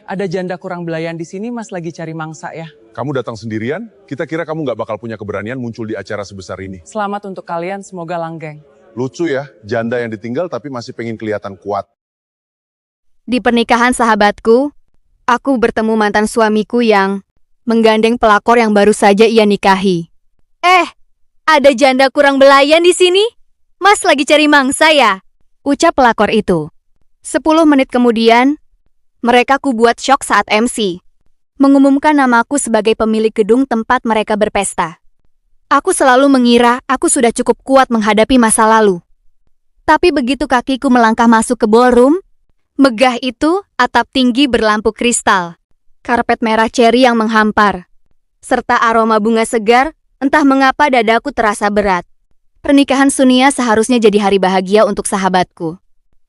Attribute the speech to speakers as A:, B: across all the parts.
A: Ada janda kurang belayan di sini, Mas lagi cari mangsa ya.
B: Kamu datang sendirian? Kita kira kamu nggak bakal punya keberanian muncul di acara sebesar ini.
A: Selamat untuk kalian, semoga langgeng.
B: Lucu ya, janda yang ditinggal tapi masih pengen kelihatan kuat.
C: Di pernikahan sahabatku, aku bertemu mantan suamiku yang menggandeng pelakor yang baru saja ia nikahi. Ada janda kurang belayan di sini? Mas lagi cari mangsa ya? Ucap pelakor itu. 10 menit kemudian, mereka kubuat syok saat MC mengumumkan namaku sebagai pemilik gedung tempat mereka berpesta. Aku selalu mengira aku sudah cukup kuat menghadapi masa lalu. Tapi begitu kakiku melangkah masuk ke ballroom, megah itu atap tinggi berlampu kristal, karpet merah ceri yang menghampar, serta aroma bunga segar, entah mengapa dadaku terasa berat. Pernikahan Sunia seharusnya jadi hari bahagia untuk sahabatku.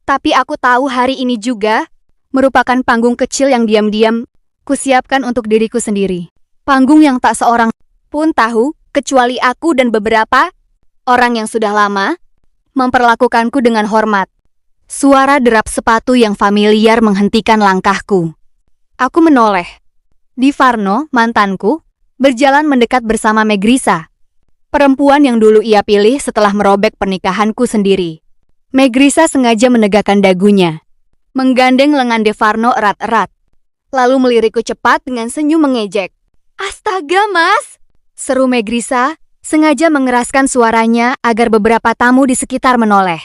C: Tapi aku tahu hari ini juga merupakan panggung kecil yang diam-diam kusiapkan untuk diriku sendiri. Panggung yang tak seorang pun tahu, kecuali aku dan beberapa orang yang sudah lama memperlakukanku dengan hormat. Suara derap sepatu yang familiar menghentikan langkahku. Aku menoleh. Divarno, mantanku, berjalan mendekat bersama Megrisa, perempuan yang dulu ia pilih setelah merobek pernikahanku sendiri. Megrisa sengaja menegakkan dagunya, menggandeng lengan Devarno erat-erat, lalu melirikku cepat dengan senyum mengejek. "Astaga, Mas!" seru Megrisa, sengaja mengeraskan suaranya agar beberapa tamu di sekitar menoleh.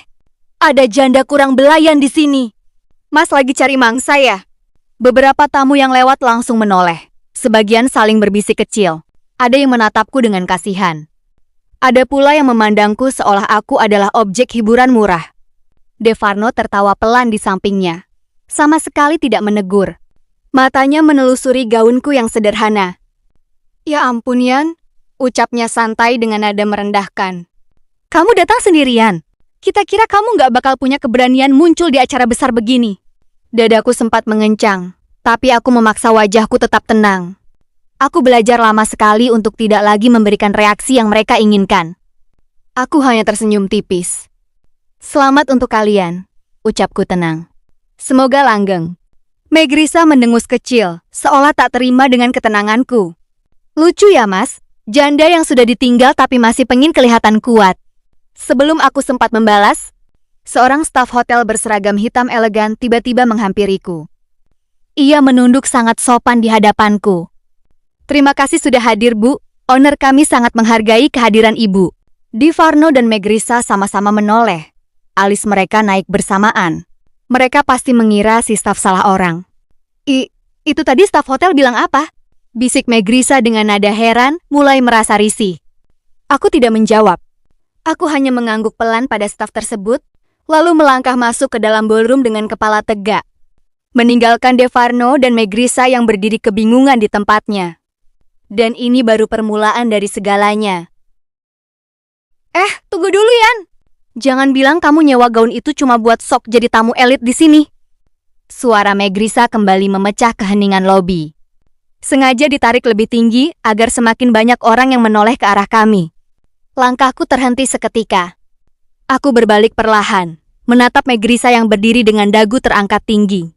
C: "Ada janda kurang belayan di sini. Mas lagi cari mangsa ya?" Beberapa tamu yang lewat langsung menoleh. Sebagian saling berbisik kecil. Ada yang menatapku dengan kasihan. Ada pula yang memandangku seolah aku adalah objek hiburan murah. Devarno tertawa pelan di sampingnya. Sama sekali tidak menegur. Matanya menelusuri gaunku yang sederhana. "Ya ampun, Yan," ucapnya santai dengan nada merendahkan. "Kamu datang sendirian? Kita kira kamu nggak bakal punya keberanian muncul di acara besar begini." Dadaku sempat mengencang, tapi aku memaksa wajahku tetap tenang. Aku belajar lama sekali untuk tidak lagi memberikan reaksi yang mereka inginkan. Aku hanya tersenyum tipis. "Selamat untuk kalian," ucapku tenang. "Semoga langgeng." Megrisa mendengus kecil, seolah tak terima dengan ketenanganku. "Lucu ya, Mas, janda yang sudah ditinggal tapi masih pengen kelihatan kuat." Sebelum aku sempat membalas, seorang staf hotel berseragam hitam elegan tiba-tiba menghampiriku. Ia menunduk sangat sopan di hadapanku. "Terima kasih sudah hadir, Bu. Owner kami sangat menghargai kehadiran Ibu." Divarno dan Megrisa sama-sama menoleh. Alis mereka naik bersamaan. Mereka pasti mengira si staf salah orang. Itu tadi staf hotel bilang apa?" bisik Megrisa dengan nada heran, mulai merasa risih. Aku tidak menjawab. Aku hanya mengangguk pelan pada staf tersebut, lalu melangkah masuk ke dalam ballroom dengan kepala tegak, meninggalkan Devarno dan Megrisa yang berdiri kebingungan di tempatnya. Dan ini baru permulaan dari segalanya. Tunggu dulu, Yan. Jangan bilang kamu nyewa gaun itu cuma buat sok jadi tamu elit di sini." Suara Megrisa kembali memecah keheningan lobi. Sengaja ditarik lebih tinggi agar semakin banyak orang yang menoleh ke arah kami. Langkahku terhenti seketika. Aku berbalik perlahan, menatap Megrisa yang berdiri dengan dagu terangkat tinggi,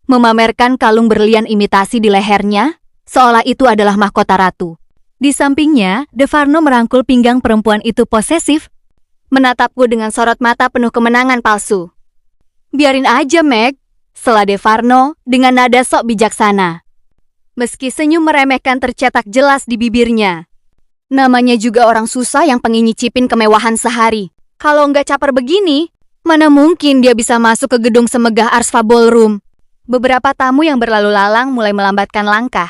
C: memamerkan kalung berlian imitasi di lehernya, seolah itu adalah mahkota ratu. Di sampingnya, Devarno merangkul pinggang perempuan itu posesif, menatapku dengan sorot mata penuh kemenangan palsu. "Biarin aja, Meg," sela Devarno dengan nada sok bijaksana. Meski senyum meremehkan tercetak jelas di bibirnya. Namanya juga orang susah yang pengen nyicipin kemewahan sehari. Kalau nggak caper begini, mana mungkin dia bisa masuk ke gedung semegah Arsva Ballroom. Beberapa tamu yang berlalu lalang mulai melambatkan langkah,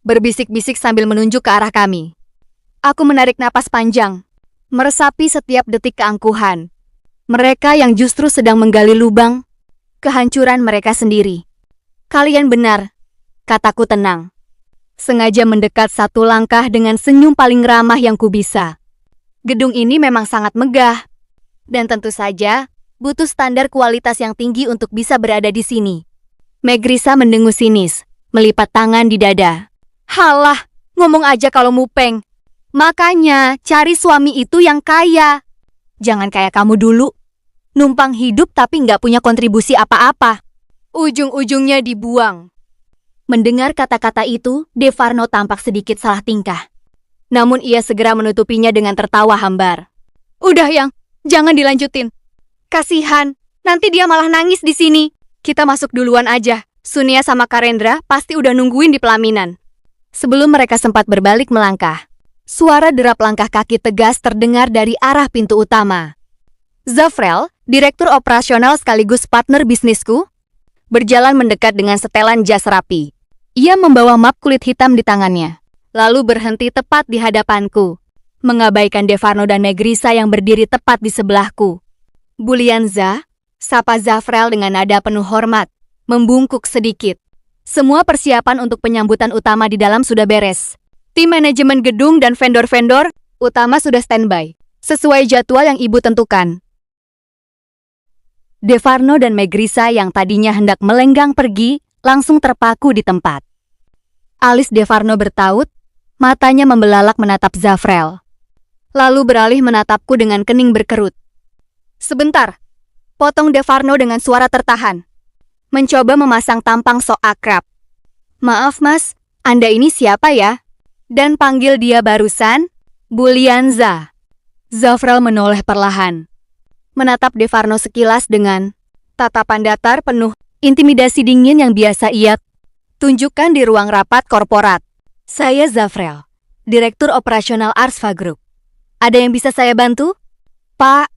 C: berbisik-bisik sambil menunjuk ke arah kami. Aku menarik napas panjang, meresapi setiap detik keangkuhan. Mereka yang justru sedang menggali lubang kehancuran mereka sendiri. "Kalian benar," kataku tenang. Sengaja mendekat satu langkah dengan senyum paling ramah yang kubisa. Gedung ini memang sangat megah, dan tentu saja butuh standar kualitas yang tinggi untuk bisa berada di sini. Megrisa mendengus sinis, melipat tangan di dada. "Halah, ngomong aja kalau mupeng. Makanya cari suami itu yang kaya. Jangan kayak kamu dulu. Numpang hidup tapi nggak punya kontribusi apa-apa. Ujung-ujungnya dibuang." Mendengar kata-kata itu, Devarno tampak sedikit salah tingkah. Namun ia segera menutupinya dengan tertawa hambar. Udah Yang, jangan dilanjutin. Kasihan, nanti dia malah nangis di sini. Kita masuk duluan aja. Sunia sama Karendra pasti udah nungguin di pelaminan. Sebelum mereka sempat berbalik melangkah, suara derap langkah kaki tegas terdengar dari arah pintu utama. Zafrel, direktur operasional sekaligus partner bisnisku, berjalan mendekat dengan setelan jas rapi. Ia membawa map kulit hitam di tangannya, lalu berhenti tepat di hadapanku, mengabaikan Devarno dan Megrisa yang berdiri tepat di sebelahku. Bulianza, sapa Zafrel dengan nada penuh hormat, membungkuk sedikit. Semua persiapan untuk penyambutan utama di dalam sudah beres. Tim manajemen gedung dan vendor-vendor utama sudah standby, sesuai jadwal yang ibu tentukan. Devarno dan Megrisa yang tadinya hendak melenggang pergi, langsung terpaku di tempat. Alis Devarno bertaut, matanya membelalak menatap Zafrel. Lalu beralih menatapku dengan kening berkerut. Sebentar, potong Devarno dengan suara tertahan. Mencoba memasang tampang sok akrab. Maaf mas, Anda ini siapa ya? Dan panggil dia barusan, Bulianza. Zafrel menoleh perlahan. Menatap Devarno sekilas dengan tatapan datar penuh intimidasi dingin yang biasa ia tunjukkan di ruang rapat korporat. Saya Zafrel, Direktur Operasional Arsva Group. Ada yang bisa saya bantu? Pak.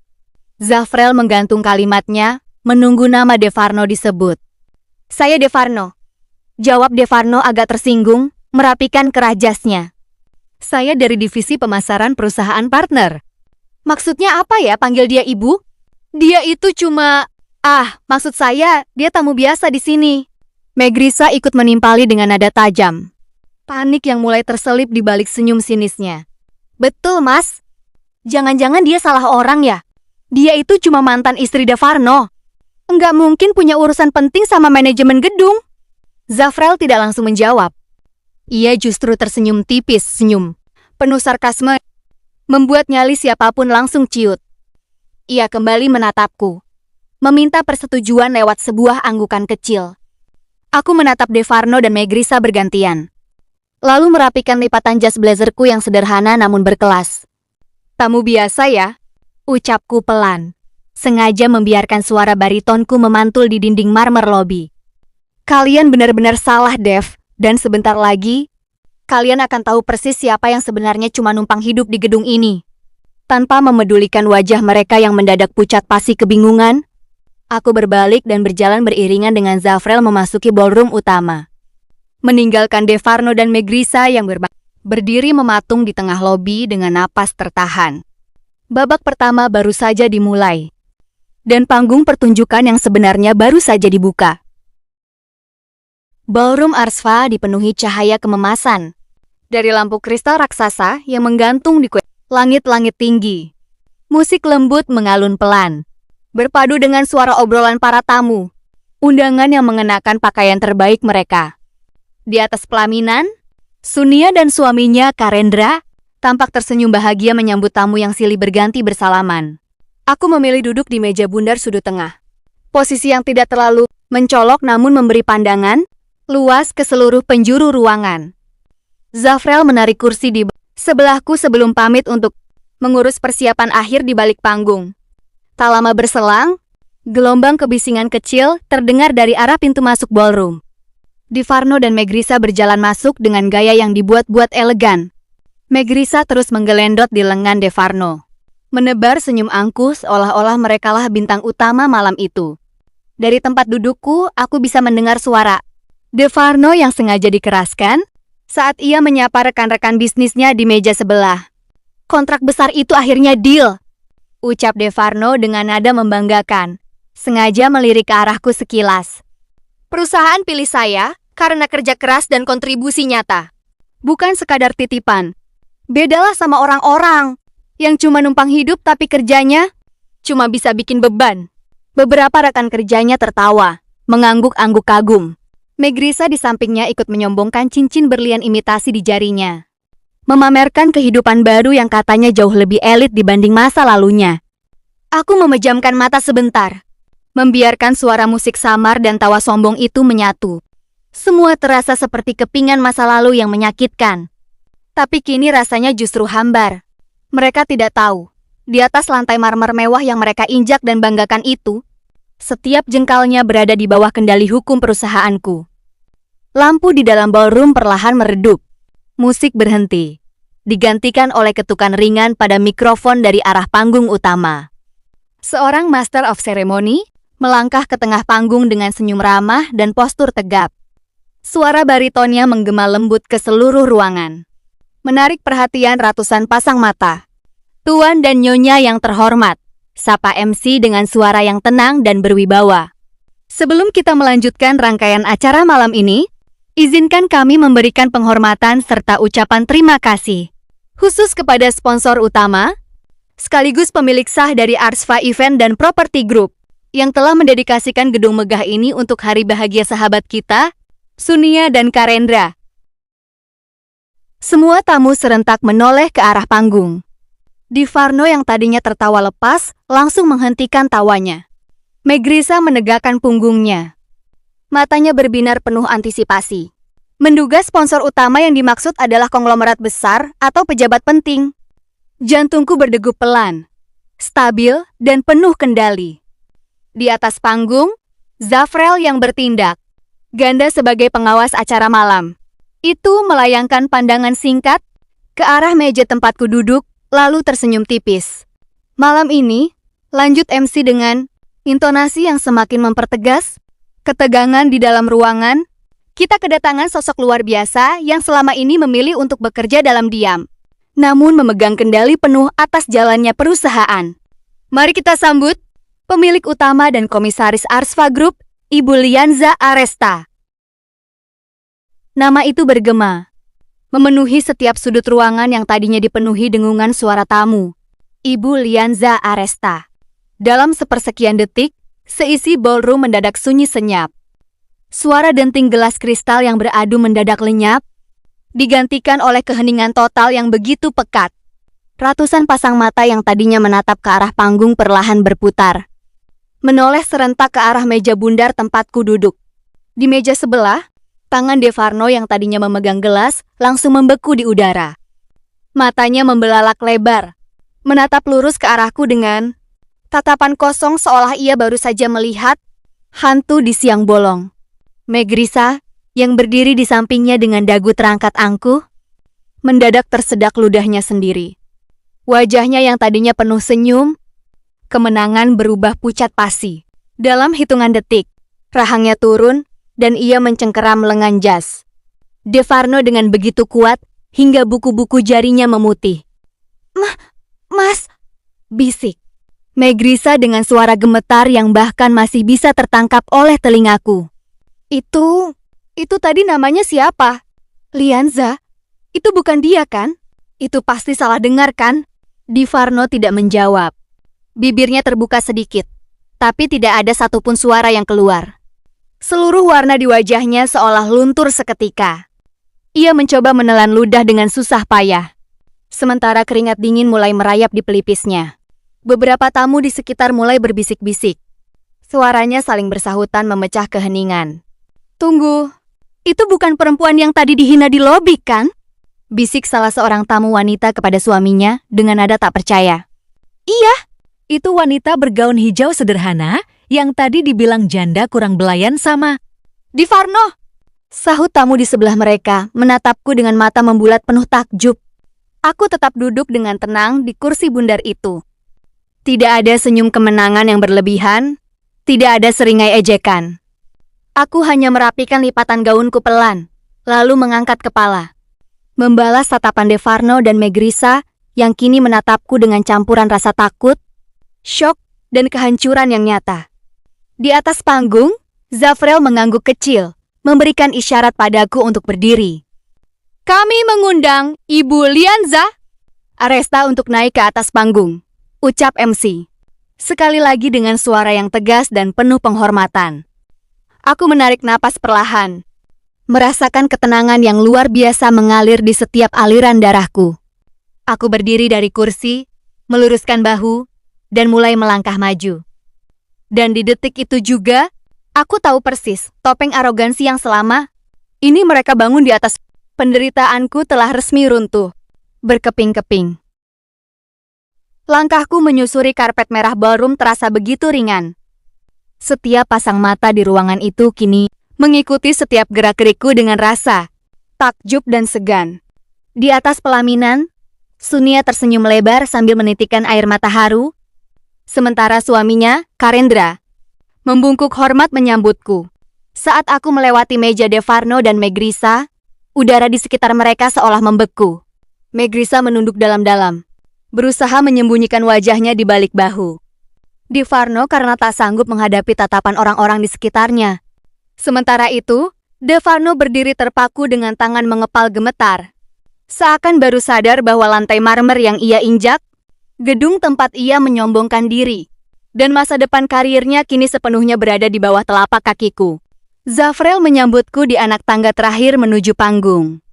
C: Zafrel menggantung kalimatnya, menunggu nama Devarno disebut. Saya Devarno. Jawab Devarno agak tersinggung, merapikan kerah jasnya. Saya dari divisi pemasaran perusahaan partner. Maksudnya apa ya panggil dia ibu? Dia itu cuma... maksud saya dia tamu biasa di sini. Megrisa ikut menimpali dengan nada tajam. Panik yang mulai terselip di balik senyum sinisnya. Betul mas. Jangan-jangan dia salah orang ya? Dia itu cuma mantan istri Devarno. Enggak mungkin punya urusan penting sama manajemen gedung. Zafrel tidak langsung menjawab. Ia justru tersenyum tipis, senyum penuh sarkasme, membuat nyali siapapun langsung ciut. Ia kembali menatapku, meminta persetujuan lewat sebuah anggukan kecil. Aku menatap Devarno dan Megrisa bergantian, lalu merapikan lipatan jas blazerku yang sederhana namun berkelas. Tamu biasa ya, ucapku pelan. Sengaja membiarkan suara baritonku memantul di dinding marmer lobi. Kalian benar-benar salah, Dev. Dan sebentar lagi, kalian akan tahu persis siapa yang sebenarnya cuma numpang hidup di gedung ini. Tanpa memedulikan wajah mereka yang mendadak pucat pasi kebingungan, aku berbalik dan berjalan beriringan dengan Zafrel memasuki ballroom utama. Meninggalkan Devarno dan Megrisa yang berdiri mematung di tengah lobi dengan napas tertahan. Babak pertama baru saja dimulai. Dan panggung pertunjukan yang sebenarnya baru saja dibuka. Ballroom Arsva dipenuhi cahaya kememasan dari lampu kristal raksasa yang menggantung di langit-langit tinggi. Musik lembut mengalun pelan, berpadu dengan suara obrolan para tamu, undangan yang mengenakan pakaian terbaik mereka. Di atas pelaminan, Sunia dan suaminya Karendra tampak tersenyum bahagia menyambut tamu yang silih berganti bersalaman. Aku memilih duduk di meja bundar sudut tengah. Posisi yang tidak terlalu mencolok namun memberi pandangan luas ke seluruh penjuru ruangan. Zafrel menarik kursi di sebelahku sebelum pamit untuk mengurus persiapan akhir di balik panggung. Tak lama berselang, gelombang kebisingan kecil terdengar dari arah pintu masuk ballroom. Devarno dan Megrisa berjalan masuk dengan gaya yang dibuat-buat elegan. Megrisa terus menggelendot di lengan Devarno, menebar senyum angkuh seolah-olah merekalah bintang utama malam itu. Dari tempat dudukku, aku bisa mendengar suara Devarno yang sengaja dikeraskan saat ia menyapa rekan-rekan bisnisnya di meja sebelah. Kontrak besar itu akhirnya deal, ucap Devarno dengan nada membanggakan, sengaja melirik ke arahku sekilas. Perusahaan pilih saya karena kerja keras dan kontribusi nyata, bukan sekadar titipan. Bedalah sama orang-orang yang cuma numpang hidup tapi kerjanya cuma bisa bikin beban. Beberapa rekan kerjanya tertawa, mengangguk-angguk kagum. Megrisa di sampingnya ikut menyombongkan cincin berlian imitasi di jarinya, memamerkan kehidupan baru yang katanya jauh lebih elit dibanding masa lalunya. Aku memejamkan mata sebentar, membiarkan suara musik samar dan tawa sombong itu menyatu. Semua terasa seperti kepingan masa lalu yang menyakitkan. Tapi kini rasanya justru hambar. Mereka tidak tahu, di atas lantai marmer mewah yang mereka injak dan banggakan itu, setiap jengkalnya berada di bawah kendali hukum perusahaanku. Lampu di dalam ballroom perlahan meredup. Musik berhenti, digantikan oleh ketukan ringan pada mikrofon dari arah panggung utama. Seorang Master of Ceremony melangkah ke tengah panggung dengan senyum ramah dan postur tegap. Suara baritonnya menggema lembut ke seluruh ruangan, menarik perhatian ratusan pasang mata. Tuan dan Nyonya yang terhormat, sapa MC dengan suara yang tenang dan berwibawa. Sebelum kita melanjutkan rangkaian acara malam ini, izinkan kami memberikan penghormatan serta ucapan terima kasih khusus kepada sponsor utama, sekaligus pemilik sah dari Arsva Event dan Property Group, yang telah mendedikasikan gedung megah ini untuk hari bahagia sahabat kita, Sunia dan Karendra. Semua tamu serentak menoleh ke arah panggung. Divarno yang tadinya tertawa lepas, langsung menghentikan tawanya. Megrisa menegakkan punggungnya. Matanya berbinar penuh antisipasi. Menduga sponsor utama yang dimaksud adalah konglomerat besar atau pejabat penting. Jantungku berdegup pelan, stabil dan penuh kendali. Di atas panggung, Zafrel yang bertindak, ganda sebagai pengawas acara malam. Itu melayangkan pandangan singkat ke arah meja tempatku duduk, lalu tersenyum tipis. Malam ini, lanjut MC dengan intonasi yang semakin mempertegas ketegangan di dalam ruangan. Kita kedatangan sosok luar biasa yang selama ini memilih untuk bekerja dalam diam, namun memegang kendali penuh atas jalannya perusahaan. Mari kita sambut pemilik utama dan komisaris Arsva Group, Ibu Lianza Aresta. Nama itu bergema, memenuhi setiap sudut ruangan yang tadinya dipenuhi dengungan suara tamu. Ibu Lianza Aresta. Dalam sepersekian detik, seisi ballroom mendadak sunyi senyap. Suara denting gelas kristal yang beradu mendadak lenyap, digantikan oleh keheningan total yang begitu pekat. Ratusan pasang mata yang tadinya menatap ke arah panggung perlahan berputar, menoleh serentak ke arah meja bundar tempatku duduk. Di meja sebelah, tangan Divarno yang tadinya memegang gelas langsung membeku di udara. Matanya membelalak lebar, menatap lurus ke arahku dengan tatapan kosong seolah ia baru saja melihat hantu di siang bolong. Megrisa, yang berdiri di sampingnya dengan dagu terangkat angkuh, mendadak tersedak ludahnya sendiri. Wajahnya yang tadinya penuh senyum, kemenangan berubah pucat pasi. Dalam hitungan detik, rahangnya turun dan ia mencengkeram lengan jas Divarno dengan begitu kuat hingga buku-buku jarinya memutih. Mas, bisik Megrisa dengan suara gemetar yang bahkan masih bisa tertangkap oleh telingaku. Itu tadi namanya siapa? Lianza? Itu bukan dia kan? Itu pasti salah dengar kan? Divarno tidak menjawab. Bibirnya terbuka sedikit, tapi tidak ada satupun suara yang keluar. Seluruh warna di wajahnya seolah luntur seketika. Ia mencoba menelan ludah dengan susah payah. Sementara keringat dingin mulai merayap di pelipisnya. Beberapa tamu di sekitar mulai berbisik-bisik. Suaranya saling bersahutan memecah keheningan. Tunggu, itu bukan perempuan yang tadi dihina di lobi kan? Bisik salah seorang tamu wanita kepada suaminya dengan nada tak percaya. Iya, itu wanita bergaun hijau sederhana yang tadi dibilang janda kurang belayan sama Divarno. Sahut tamu di sebelah mereka menatapku dengan mata membulat penuh takjub. Aku tetap duduk dengan tenang di kursi bundar itu. Tidak ada senyum kemenangan yang berlebihan, tidak ada seringai ejekan. Aku hanya merapikan lipatan gaunku pelan, lalu mengangkat kepala. Membalas tatapan Divarno dan Megrisa yang kini menatapku dengan campuran rasa takut, syok, dan kehancuran yang nyata. Di atas panggung, Zafrel mengangguk kecil, memberikan isyarat padaku untuk berdiri. Kami mengundang Ibu Lianza Aresta untuk naik ke atas panggung, ucap MC. Sekali lagi dengan suara yang tegas dan penuh penghormatan. Aku menarik napas perlahan, merasakan ketenangan yang luar biasa mengalir di setiap aliran darahku. Aku berdiri dari kursi, meluruskan bahu, dan mulai melangkah maju. Dan di detik itu juga, aku tahu persis topeng arogansi yang selama Ini mereka bangun di atas. Penderitaanku telah resmi runtuh. Berkeping-keping. Langkahku menyusuri karpet merah ballroom terasa begitu ringan. Setiap pasang mata di ruangan itu kini mengikuti setiap gerak-gerikku dengan rasa takjub dan segan. Di atas pelaminan, Sunia tersenyum lebar sambil menitikkan air mata haru. Sementara suaminya, Karendra, membungkuk hormat menyambutku. Saat aku melewati meja Devarno dan Megrisa, udara di sekitar mereka seolah membeku. Megrisa menunduk dalam-dalam, berusaha menyembunyikan wajahnya di balik bahu. Devarno karena tak sanggup menghadapi tatapan orang-orang di sekitarnya. Sementara itu, Devarno berdiri terpaku dengan tangan mengepal gemetar. Seakan baru sadar bahwa lantai marmer yang ia injak, gedung tempat ia menyombongkan diri, dan masa depan karirnya kini sepenuhnya berada di bawah telapak kakiku. Zafrel menyambutku di anak tangga terakhir menuju panggung.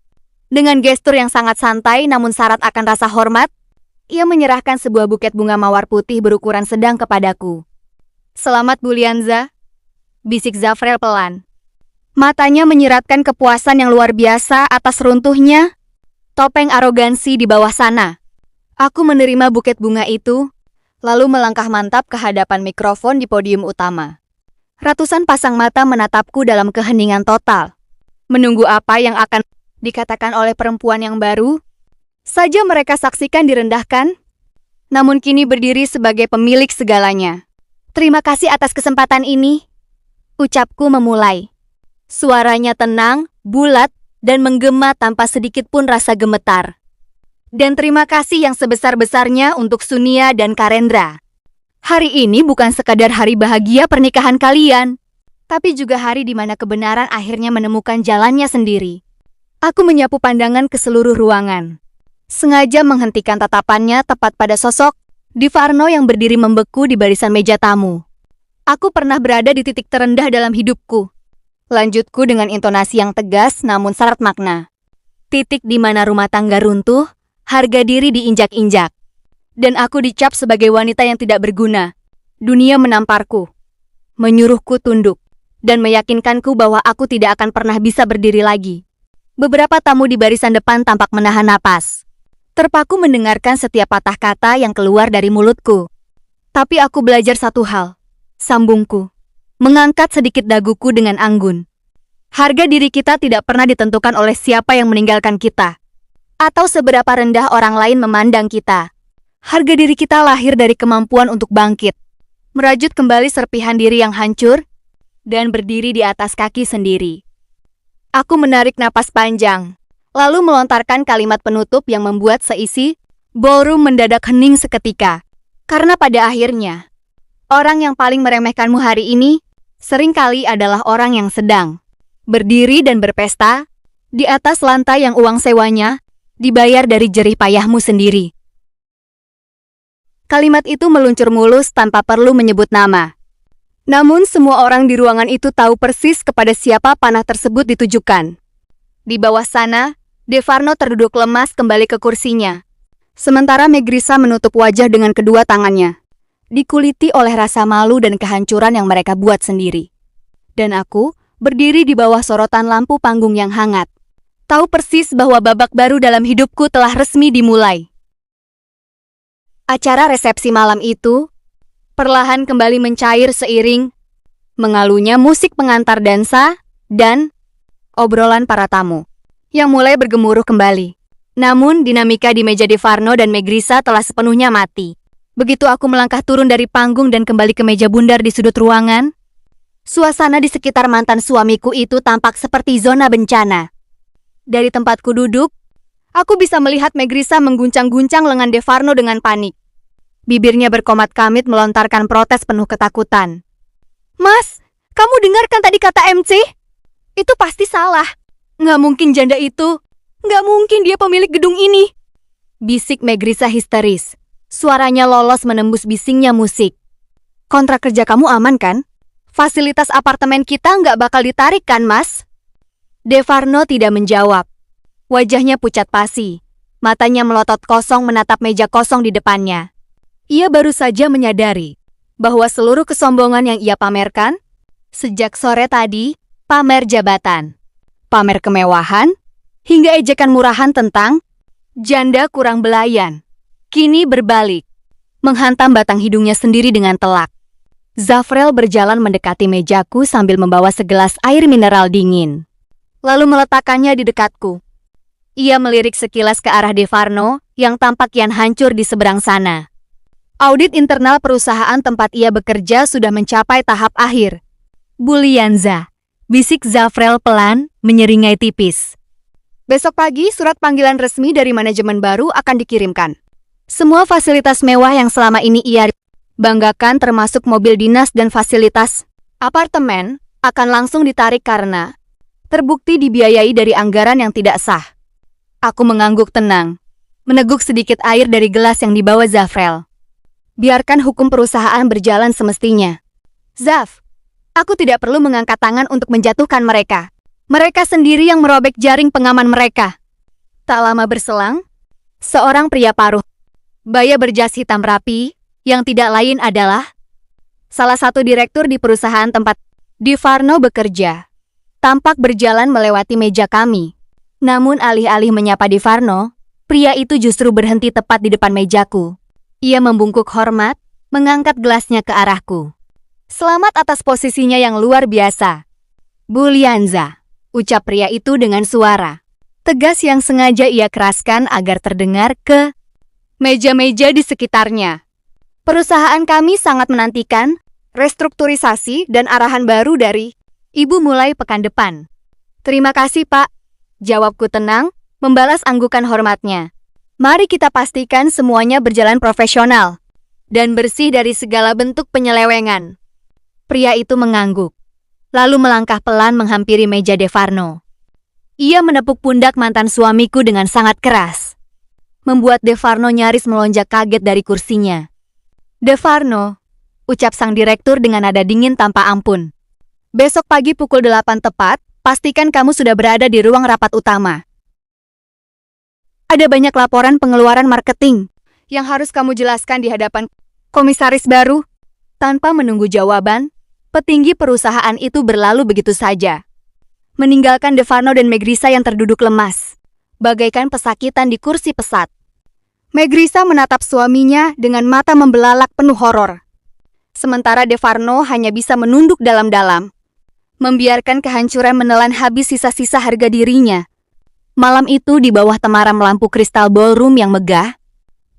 C: Dengan gestur yang sangat santai namun syarat akan rasa hormat, ia menyerahkan sebuah buket bunga mawar putih berukuran sedang kepadaku. "Selamat Bulianza," bisik Zafrel pelan. Matanya menyiratkan kepuasan yang luar biasa atas runtuhnya topeng arogansi di bawah sana. Aku menerima buket bunga itu, lalu melangkah mantap ke hadapan mikrofon di podium utama. Ratusan pasang mata menatapku dalam keheningan total. Menunggu apa yang akan dikatakan oleh perempuan yang baru saja mereka saksikan direndahkan, namun kini berdiri sebagai pemilik segalanya. "Terima kasih atas kesempatan ini," ucapku memulai. Suaranya tenang, bulat, dan menggema tanpa sedikit pun rasa gemetar. "Dan terima kasih yang sebesar-besarnya untuk Sunia dan Karendra. Hari ini bukan sekadar hari bahagia pernikahan kalian, tapi juga hari di mana kebenaran akhirnya menemukan jalannya sendiri." Aku menyapu pandangan ke seluruh ruangan, sengaja menghentikan tatapannya tepat pada sosok Devarno yang berdiri membeku di barisan meja tamu. "Aku pernah berada di titik terendah dalam hidupku," lanjutku dengan intonasi yang tegas namun syarat makna. "Titik di mana rumah tangga runtuh, harga diri diinjak-injak. Dan aku dicap sebagai wanita yang tidak berguna. Dunia menamparku, menyuruhku tunduk, dan meyakinkanku bahwa aku tidak akan pernah bisa berdiri lagi." Beberapa tamu di barisan depan tampak menahan napas, terpaku mendengarkan setiap patah kata yang keluar dari mulutku. Tapi aku belajar satu hal, sambungku, mengangkat sedikit daguku dengan anggun. Harga diri kita tidak pernah ditentukan oleh siapa yang meninggalkan kita, atau seberapa rendah orang lain memandang kita. Harga diri kita lahir dari kemampuan untuk bangkit, merajut kembali serpihan diri yang hancur, dan berdiri di atas kaki sendiri. Aku menarik napas panjang, lalu melontarkan kalimat penutup yang membuat seisi ballroom mendadak hening seketika. Karena pada akhirnya, orang yang paling meremehkanmu hari ini seringkali adalah orang yang sedang berdiri dan berpesta di atas lantai yang uang sewanya dibayar dari jerih payahmu sendiri. Kalimat itu meluncur mulus tanpa perlu menyebut nama. Namun semua orang di ruangan itu tahu persis kepada siapa panah tersebut ditujukan. Di bawah sana, Devarno terduduk lemas kembali ke kursinya. Sementara Megrisa menutup wajah dengan kedua tangannya, dikuliti oleh rasa malu dan kehancuran yang mereka buat sendiri. Dan aku berdiri di bawah sorotan lampu panggung yang hangat, tahu persis bahwa babak baru dalam hidupku telah resmi dimulai. Acara resepsi malam itu perlahan kembali mencair seiring mengalunya musik pengantar dansa dan obrolan para tamu yang mulai bergemuruh kembali. Namun dinamika di meja Devarno dan Megrisa telah sepenuhnya mati. Begitu aku melangkah turun dari panggung dan kembali ke meja bundar di sudut ruangan, suasana di sekitar mantan suamiku itu tampak seperti zona bencana. Dari tempatku duduk, aku bisa melihat Megrisa mengguncang-guncang lengan Devarno dengan panik. Bibirnya berkomat-kamit melontarkan protes penuh ketakutan. "Mas, kamu dengarkan tadi kata MC? Itu pasti salah. Nggak mungkin janda itu. Nggak mungkin dia pemilik gedung ini," bisik Megrisa histeris. Suaranya lolos menembus bisingnya musik. "Kontrak kerja kamu aman kan? Fasilitas apartemen kita nggak bakal ditarik kan, Mas?" Devarno tidak menjawab. Wajahnya pucat pasi. Matanya melotot kosong menatap meja kosong di depannya. Ia baru saja menyadari bahwa seluruh kesombongan yang ia pamerkan sejak sore tadi pamer jabatan, pamer kemewahan, hingga ejekan murahan tentang janda kurang belayan. Kini berbalik, menghantam batang hidungnya sendiri dengan telak. Zafrel berjalan mendekati mejaku sambil membawa segelas air mineral dingin. Lalu meletakkannya di dekatku. Ia melirik sekilas ke arah Devarno yang tampak kian hancur di seberang sana. Audit internal perusahaan tempat ia bekerja sudah mencapai tahap akhir. Bulianza, bisik Zafrel pelan, menyeringai tipis. Besok pagi surat panggilan resmi dari manajemen baru akan dikirimkan. Semua fasilitas mewah yang selama ini ia banggakan termasuk mobil dinas dan fasilitas apartemen akan langsung ditarik karena terbukti dibiayai dari anggaran yang tidak sah. Aku mengangguk tenang, meneguk sedikit air dari gelas yang dibawa Zafrel. Biarkan hukum perusahaan berjalan semestinya. Zaf, aku tidak perlu mengangkat tangan untuk menjatuhkan mereka. Mereka sendiri yang merobek jaring pengaman mereka. Tak lama berselang, seorang pria paruh baya berjas hitam rapi, yang tidak lain adalah salah satu direktur di perusahaan tempat Devarno bekerja, tampak berjalan melewati meja kami. Namun alih-alih menyapa Devarno, pria itu justru berhenti tepat di depan mejaku. Ia membungkuk hormat, mengangkat gelasnya ke arahku. Selamat atas posisinya yang luar biasa, Bulianza, ucap pria itu dengan suara tegas yang sengaja ia keraskan agar terdengar ke meja-meja di sekitarnya. Perusahaan kami sangat menantikan restrukturisasi dan arahan baru dari Ibu mulai pekan depan. Terima kasih, Pak. Jawabku tenang, membalas anggukan hormatnya. Mari kita pastikan semuanya berjalan profesional dan bersih dari segala bentuk penyelewengan. Pria itu mengangguk, lalu melangkah pelan menghampiri meja Devarno. Ia menepuk pundak mantan suamiku dengan sangat keras, membuat Devarno nyaris melonjak kaget dari kursinya. Devarno, ucap sang direktur dengan nada dingin tanpa ampun. Besok pagi pukul 8 tepat, pastikan kamu sudah berada di ruang rapat utama. Ada banyak laporan pengeluaran marketing yang harus kamu jelaskan di hadapan komisaris baru. Tanpa menunggu jawaban, petinggi perusahaan itu berlalu begitu saja, meninggalkan Devarno dan Megrisa yang terduduk lemas, bagaikan pesakitan di kursi pesat. Megrisa menatap suaminya dengan mata membelalak penuh horor. Sementara Devarno hanya bisa menunduk dalam-dalam, membiarkan kehancuran menelan habis sisa-sisa harga dirinya. Malam itu di bawah temaram lampu kristal ballroom yang megah,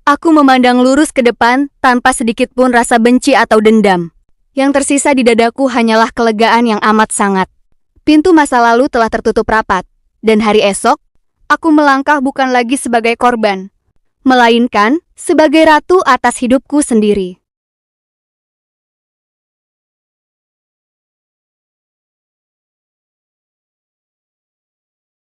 C: aku memandang lurus ke depan tanpa sedikit pun rasa benci atau dendam. Yang tersisa di dadaku hanyalah kelegaan yang amat sangat. Pintu masa lalu telah tertutup rapat, dan hari esok, aku melangkah bukan lagi sebagai korban, melainkan sebagai ratu atas hidupku sendiri.